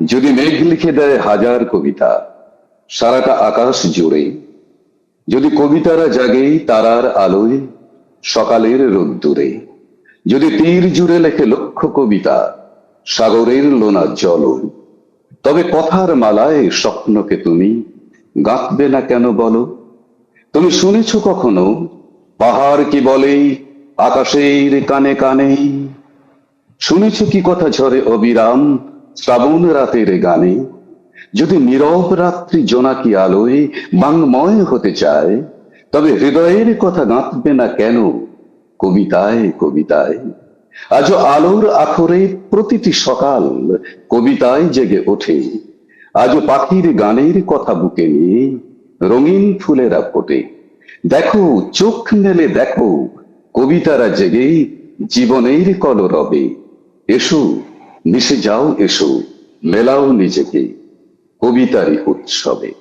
যদি মেঘ লিখে দেয় হাজার কবিতা সারাটা আকাশ জুড়ে, যদি কবিতারা জাগে তারার আলোয় সকালের রোদ্দুরে, যদি তীর জুড়ে লেখে লক্ষ কবিতা সাগরের লোনা জল, তবে কথার মালায় স্বপ্নকে তুমি গাঁথবে না কেন বলো? তুমি শুনেছ কখনো পাহাড় কি বলে আকাশের কানে কানে? শুনেছ কি কথা ঝরে অবিরাম শ্রাবণ রাতের গানে? যদি নীরব রাত্রি জোনাকি আলোয় বাংময় হতে চায়, তবে হৃদয়ের কথা গাঁথবে না কেন কবিতায় কবিতায়? আজও আলোর আখরে প্রতিটি সকাল কবিতায় জেগে ওঠে। আজও পাখির গানের কথা বুকে নিয়ে রঙিন ফুলেরা ফোটে। দেখো, চোখ মেলে দেখো, কবিতারা জেগে জীবনের কলরবে। এসো, মিশে যাও, এসো, মেলাও নিজেকে কবিতারই উৎসবে।